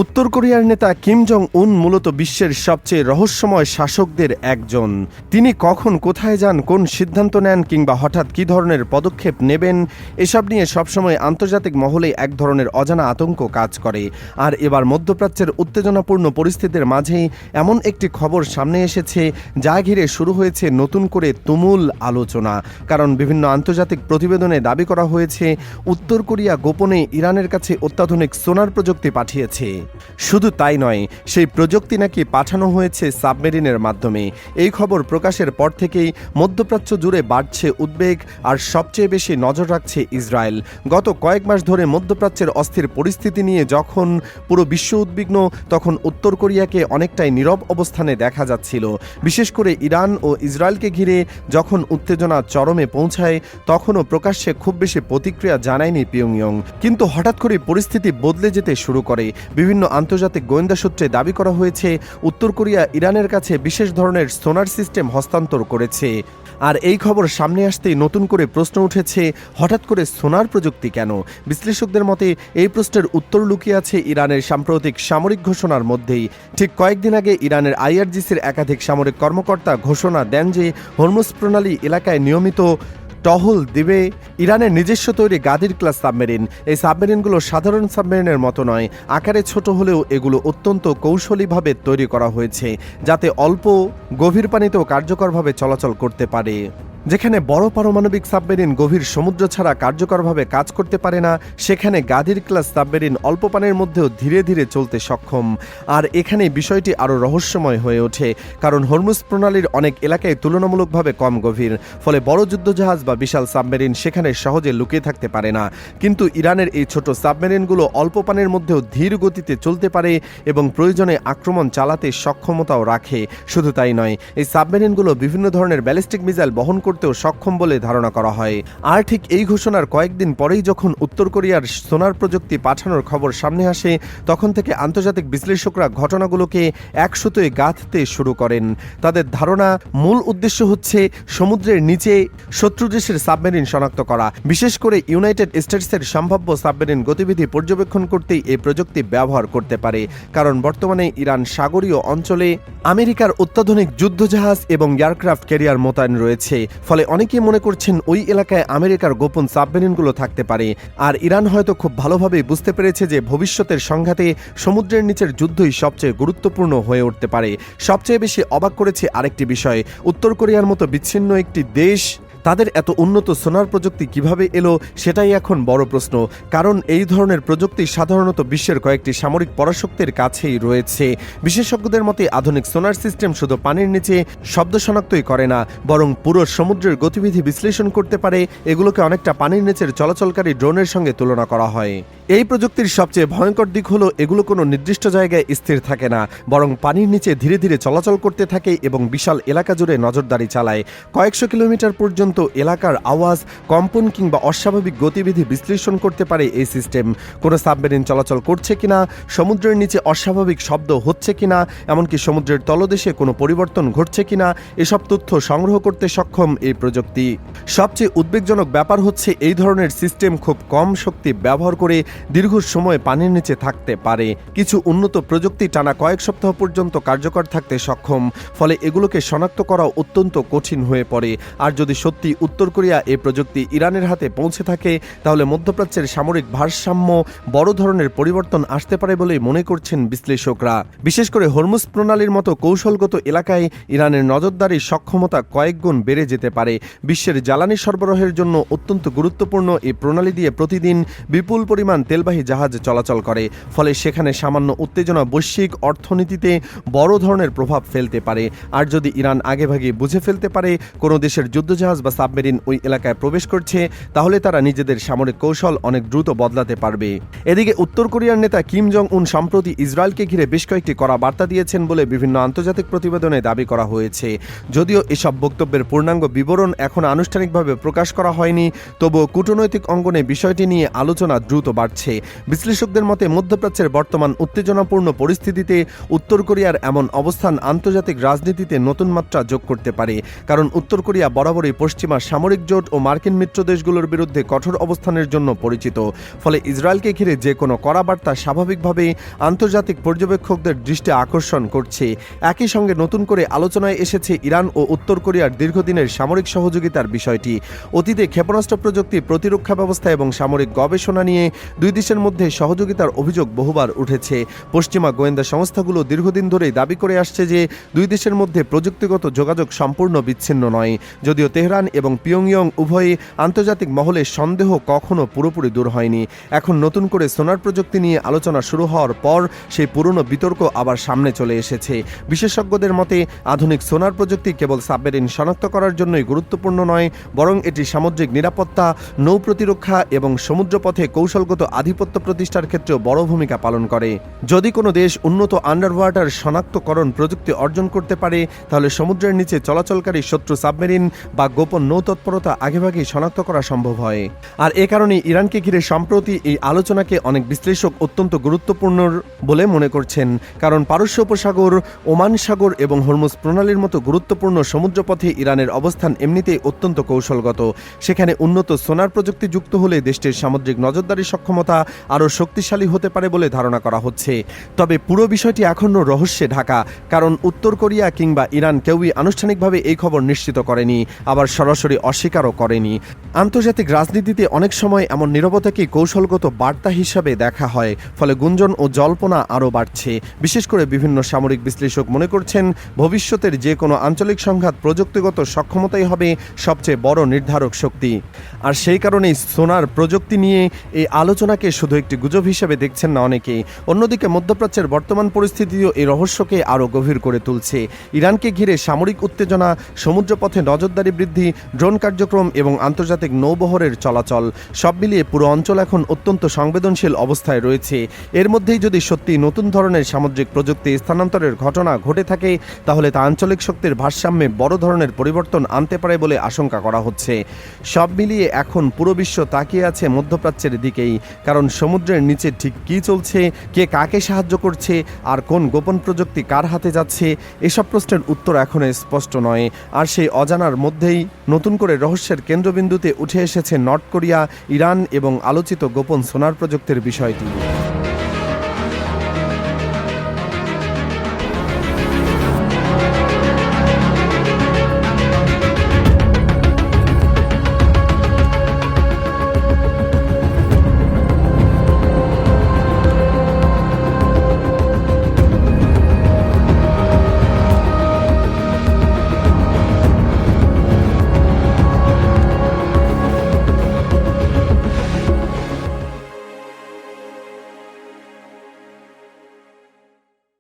উত্তর কোরিয়ার নেতা কিম জং উন মূলত বিশ্বের সবচেয়ে রহস্যময় শাসকদের একজন। তিনি কখন কোথায় যান, কোন সিদ্ধান্ত নেন কিংবা হঠাৎ কী ধরনের পদক্ষেপ নেবেন, এসব নিয়ে সবসময় আন্তর্জাতিক মহলে এক ধরনের অজানা আতঙ্ক কাজ করে। আর এবার মধ্যপ্রাচ্যের উত্তেজনাপূর্ণ পরিস্থিতির মাঝেই এমন একটি খবর সামনে এসেছে যা ঘিরে শুরু হয়েছে নতুন করে তুমুল আলোচনা। কারণ বিভিন্ন আন্তর্জাতিক প্রতিবেদনে দাবি করা হয়েছে উত্তর কোরিয়া গোপনে ইরানের কাছে অত্যাধুনিক সোনার প্রযুক্তি পাঠিয়েছে। শুধু তাই নয়, সেই প্রযুক্তি নাকি পাঠানো হয়েছে সাবমেরিনের মাধ্যমে। এই খবর প্রকাশের পর থেকেই মধ্যপ্রাচ্য জুড়ে বাড়ছে উদ্বেগ, আর সবচেয়ে বেশি নজর রাখছে ইসরায়েল। গত কয়েক মাস ধরে মধ্যপ্রাচ্যের অস্থির পরিস্থিতি নিয়ে যখন পুরো বিশ্ব উদ্বিগ্ন, তখন উত্তর কোরিয়াকে অনেকটাই নীরব অবস্থানে দেখা যাচ্ছিল। বিশেষ করে ইরান ও ইসরায়েলকে ঘিরে যখন উত্তেজনা চরমে পৌঁছায়, তখনও প্রকাশ্যে খুব বেশি প্রতিক্রিয়া জানায়নি পিয়ংইয়ং। কিন্তু হঠাৎ করে পরিস্থিতি বদলে যেতে শুরু করে। বিভিন্ন আন্তর্জাতিক গোয়েন্দা সূত্রে দাবি করা হয়েছে উত্তর কোরিয়া ইরানের কাছে বিশেষ ধরনের সোনার সিস্টেম হস্তান্তর করেছে। আর এই খবর সামনে আসতেই নতুন করে প্রশ্ন উঠেছে, হঠাৎ করে সোনার প্রযুক্তি কেন? বিশ্লেষকদের মতে এই প্রশ্নের উত্তর লুকিয়ে আছে ইরানের সাম্প্রতিক সামরিক ঘোষণার মধ্যেই। ঠিক কয়েকদিন আগে ইরানের আইআরজিসির একাধিক সামরিক কর্মকর্তা ঘোষণা দেন যে হরমুজ প্রণালী এলাকায় নিয়মিত টহল দিবে ইরানের নিজস্ব তৈরি গাদির ক্লাস সাবমেরিন। এই সাবমেরিনগুলো সাধারণ সাবমেরিনের মতো নয়, আকারে ছোট হলেও এগুলো অত্যন্ত কৌশলীভাবে তৈরি করা হয়েছে যাতে অল্প গভীর পানিতেও কার্যকরভাবে চলাচল করতে পারে। যেখানে বড় পারমাণবিক সাবমেরিন গভীর সমুদ্র ছাড়া কার্যকরভাবে কাজ করতে পারে না, সেখানে গাদির ক্লাস সাবমেরিন অল্প পানির মধ্যেও ধীরে ধীরে চলতে সক্ষম। আর এখানে বিষয়টি আরও রহস্যময় হয়ে ওঠে, কারণ হরমুজ প্রণালীর অনেক এলাকায় তুলনামূলকভাবে কম গভীর, ফলে বড় যুদ্ধজাহাজ বা বিশাল সাবমেরিন সেখানে সহজে লুকিয়ে থাকতে পারে না। কিন্তু ইরানের এই ছোট সাবমেরিনগুলো অল্প পানির মধ্যেও ধীর গতিতে চলতে পারে এবং প্রয়োজনে আক্রমণ চালাতে সক্ষমতাও রাখে। শুধু তাই নয়, এই সাবমেরিনগুলো বিভিন্ন ধরনের ব্যালিস্টিক মিসাইল বহন করতেও সক্ষম বলে ধারণা করা হয়। আর ঠিক এই ঘোষণার কয়েকদিন পরেই যখন উত্তর কোরিয়ার সোনার প্রযুক্তি পাঠানোর খবর সামনে আসে, তখন থেকে আন্তর্জাতিক বিশ্লেষকরা ঘটনাগুলোকে একসুতোয় গাঁথতে শুরু করেন। তাদের ধারণা মূল উদ্দেশ্য হচ্ছে সমুদ্রের নিচে শত্রু দেশের সাবমেরিন শনাক্ত করা। বিশেষ করে ইউনাইটেড স্টেটসের সম্ভাব্য সাবমেরিন গতিবিধি পর্যবেক্ষণ করতেই এই প্রযুক্তি ব্যবহার করতে পারে। কারণ বর্তমানে ইরান সাগরীয় অঞ্চলে আমেরিকার অত্যাধুনিক যুদ্ধজাহাজ এবং এয়ারক্রাফট ক্যারিয়ার মোতায়েন রয়েছে। ফলে অনেকেই মনে করছেন ওই এলাকায় আমেরিকার গোপন সাবমেরিনগুলো থাকতে পারে। আর ইরান হয়তো খুব ভালোভাবেই বুঝতে পেরেছে যে ভবিষ্যতের সংঘাতে সমুদ্রের নিচের যুদ্ধই সবচেয়ে গুরুত্বপূর্ণ হয়ে উঠতে পারে। সবচেয়ে বেশি অবাক করেছে আরেকটি বিষয়, উত্তর কোরিয়ার মতো বিচ্ছিন্ন একটি দেশ তাদের এত উন্নত সোনার প্রযুক্তি কিভাবে এলো, সেটাই এখন বড় প্রশ্ন। কারণ এই ধরনের প্রযুক্তি সাধারণত বিশ্বের কয়েকটি সামরিক পরাশক্তির কাছেই রয়েছে। বিশেষজ্ঞদের মতে আধুনিক সোনার সিস্টেম শুধু পানির নিচে শব্দ শনাক্তই করে না, বরং পুরো সমুদ্রের গতিবিধি বিশ্লেষণ করতে পারে। এগুলোকে অনেকটা পানির নিচের চলাচলকারী ড্রোনের সঙ্গে তুলনা করা হয়। এই প্রযুক্তির সবচেয়ে ভয়ঙ্কর দিক হলো এগুলো কোনো নির্দিষ্ট জায়গায় স্থির থাকে না, বরং পানির নিচে ধীরে ধীরে চলাচল করতে থাকে এবং বিশাল এলাকা জুড়ে নজরদারি চালায়। কয়েকশো কিলোমিটার পর্যন্ত এলাকার আওয়াজ, কম্পন কিংবা অস্বাভাবিক গতিবিধি বিশ্লেষণ করতে পারে এই সিস্টেম। কোনো সাবমেরিন চলাচল করছে কিনা, সমুদ্রের নিচে অস্বাভাবিক শব্দ হচ্ছে কিনা, এমনকি সমুদ্রের তলদেশে কোনো পরিবর্তন ঘটছে কিনা, এসব তথ্য সংগ্রহ করতে সক্ষম এই প্রযুক্তি। সবচেয়ে উদ্বেগজনক ব্যাপার হচ্ছে এই ধরনের সিস্টেম খুব কম শক্তি ব্যবহার করে দীর্ঘ সময় পানির নিচে থাকতে পারে। কিছু উন্নত প্রযুক্তি টানা কয়েক সপ্তাহ পর্যন্ত কার্যকর থাকতে সক্ষম, ফলে এগুলোকে শনাক্ত করা অত্যন্ত কঠিন হয়ে পড়ে। আর যদি সত্যি উত্তর কোরিয়া এই প্রযুক্তি ইরানের হাতে পৌঁছে থাকে, তাহলে মধ্যপ্রাচ্যের সামরিক ভারসাম্য বড় ধরনের পরিবর্তন আসতে পারে বলে মনে করছেন বিশ্লেষকরা। বিশেষ করে হরমুজ প্রণালীর মতো কৌশলগত এলাকায় ইরানের নজরদারির সক্ষমতা কয়েক গুণ বেড়ে যেতে পারে। বিশ্বের জ্বালানি সরবরাহের জন্য অত্যন্ত গুরুত্বপূর্ণ এই প্রণালী দিয়ে প্রতিদিন বিপুল পরিমাণ তেলবাহী জাহাজ চলাচল করে। ফলে সেখানে সামান্য উত্তেজনা বৈশ্বিক অর্থনীতিতে বড় ধরনের প্রভাব ফেলতে পারে। আর যদি ইরান আগেভাগে বুঝে ফেলতে পারে কোনো দেশের যুদ্ধজাহাজ বা সাবমেরিন ওই এলাকায় প্রবেশ করছে, তাহলে তারা নিজেদের সামরিক কৌশল অনেক দ্রুত বদলাতে পারবে। এদিকে উত্তর কোরিয়ার নেতা কিম জং উন সম্প্রতি ইসরায়েলকে ঘিরে বেশ কয়েকটি কড়া বার্তা দিয়েছেন বলে বিভিন্ন আন্তর্জাতিক প্রতিবেদনে দাবি করা হয়েছে। যদিও এসব বক্তব্যের পূর্ণাঙ্গ বিবরণ এখন আনুষ্ঠানিকভাবে প্রকাশ করা হয়নি, তবুও কূটনৈতিক অঙ্গনে বিষয়টি নিয়ে আলোচনা দ্রুত বাড়ছে। বিশ্লেষকদের মতে মধ্যপ্রাচ্যের বর্তমান উত্তেজনাপূর্ণ পরিস্থিতিতে উত্তর কোরিয়ার এমন অবস্থান আন্তর্জাতিক রাজনীতিতে নতুন মাত্রা যোগ করতে পারে। কারণ উত্তর কোরিয়া বরাবরই পশ্চিম পশ্চিমা সামরিক জোট ও মার্কিন মিত্র দেশগুলোর বিরুদ্ধে কঠোর অবস্থানের জন্য পরিচিত। ফলে ইসরায়েলকে ঘিরে যে কোনো কড়া বার্তা স্বাভাবিকভাবেই আন্তর্জাতিক পর্যবেক্ষকদের দৃষ্টি আকর্ষণ করছে। একই সঙ্গে নতুন করে আলোচনায় এসেছে ইরান ও উত্তর কোরিয়ার দীর্ঘদিনের সামরিক সহযোগিতার বিষয়টি। অতীতে ক্ষেপণাস্ত্র প্রযুক্তি, প্রতিরক্ষা ব্যবস্থা এবং সামরিক গবেষণা নিয়ে দুই দেশের মধ্যে সহযোগিতার অভিযোগ বহুবার উঠেছে। পশ্চিমা গোয়েন্দা সংস্থাগুলো দীর্ঘদিন ধরেই দাবি করে আসছে যে দুই দেশের মধ্যে প্রযুক্তিগত যোগাযোগ সম্পূর্ণ বিচ্ছিন্ন নয়। যদিও তেহরান এবং পিয়ংইয়ং উভয়ই আন্তর্জাতিক মহলে সন্দেহ কখনো পুরোপুরি দূর হয়নি। এখন নতুন করে সোনার প্রযুক্তি নিয়ে আলোচনা শুরু হওয়ার পর সেই পুরনো বিতর্ক আবার সামনে চলে এসেছে। বিশেষজ্ঞদের মতে আধুনিক সোনার প্রযুক্তি কেবল সাবমেরিন শনাক্ত করার জন্যই গুরুত্বপূর্ণ নয়, বরং এটি সামুদ্রিক নিরাপত্তা, নৌ প্রতিরক্ষা এবং সমুদ্রপথে কৌশলগত আধিপত্য প্রতিষ্ঠার ক্ষেত্রেও বড় ভূমিকা পালন করে। যদি কোনো দেশ উন্নত আন্ডার ওয়াটার শনাক্তকরণ প্রযুক্তি অর্জন করতে পারে, তাহলে সমুদ্রের নিচে চলাচলকারী শত্রু সাবমেরিন বা গোপন নৌ তৎপরতা আগেভাগেই শনাক্ত করা সম্ভব হয়। আর এ কারণে ইরানকে ঘিরে সম্প্রতি এই আলোচনাকে অনেক বিশ্লেষক অত্যন্ত গুরুত্বপূর্ণ বলে মনে করছেন। কারণ পারস্য উপসাগর, ওমান সাগর এবং হরমুজ প্রণালীর মতো গুরুত্বপূর্ণ সমুদ্রপথে ইরানের অবস্থান এমনিতেই অত্যন্ত কৌশলগত। সেখানে উন্নত সোনার প্রযুক্তি যুক্ত হলে দেশটির সামুদ্রিক নজরদারি সক্ষমতা আরও শক্তিশালী হতে পারে বলে ধারণা করা হচ্ছে। তবে পুরো বিষয়টি এখনও রহস্যে ঢাকা, কারণ উত্তর কোরিয়া কিংবা ইরান কেউই আনুষ্ঠানিকভাবে এই খবর নিশ্চিত করেনি, আবার সরাসরি অস্বীকারও করেনি। আন্তর্জাতিক রাজনীতিতে অনেক সময় এমন নীরবতাকে কৌশলগত বার্তা হিসাবে দেখা হয়, ফলে গুঞ্জন ও জল্পনা আরও বাড়ছে। বিশেষ করে বিভিন্ন সামরিক বিশ্লেষক মনে করছেন ভবিষ্যতের যে কোনো আঞ্চলিক সংঘাত প্রযুক্তিগত সক্ষমতাই হবে সবচেয়ে বড় নির্ধারক শক্তি। আর সেই কারণেই সোনার প্রযুক্তি নিয়ে এই আলোচনাকে শুধু একটি গুজব হিসেবে দেখছেন না অনেকেই। অন্যদিকে মধ্যপ্রাচ্যের বর্তমান পরিস্থিতিও এই রহস্যকে আরও গভীর করে তুলছে। ইরানকে ঘিরে সামরিক উত্তেজনা, সমুদ্রপথে নজরদারি বৃদ্ধি, ড্রোন কার্যক্রম এবং আন্তর্জাতিক নৌবহরের চলাচল সব মিলিয়ে পুরো অঞ্চল এখন অত্যন্ত সংবেদনশীল অবস্থায় রয়েছে। এর মধ্যেই যদি সত্যি নতুন ধরনের সামুদ্রিক প্রযুক্তি স্থানান্তরের ঘটনা ঘটে থাকে, তাহলে তা আঞ্চলিক শক্তির ভারসাম্যে বড় ধরনের পরিবর্তন আনতে পারে বলে আশঙ্কা করা হচ্ছে। সব মিলিয়ে এখন পুরো বিশ্ব তাকিয়ে আছে মধ্যপ্রাচ্যের দিকেই, কারণ সমুদ্রের নিচে ঠিক কী চলছে, কে কাকে সাহায্য করছে, আর কোন গোপন প্রযুক্তি কার হাতে যাচ্ছে, এসব প্রশ্নের উত্তর এখনও স্পষ্ট নয়। আর সেই অজানার মধ্যেই নতুন করে রহস্যের কেন্দ্রবিন্দুতে উঠে এসেছে নর্থ কোরিয়া, ইরান এবং আলোচিত গোপন সোনার প্রযুক্তির বিষয়টি।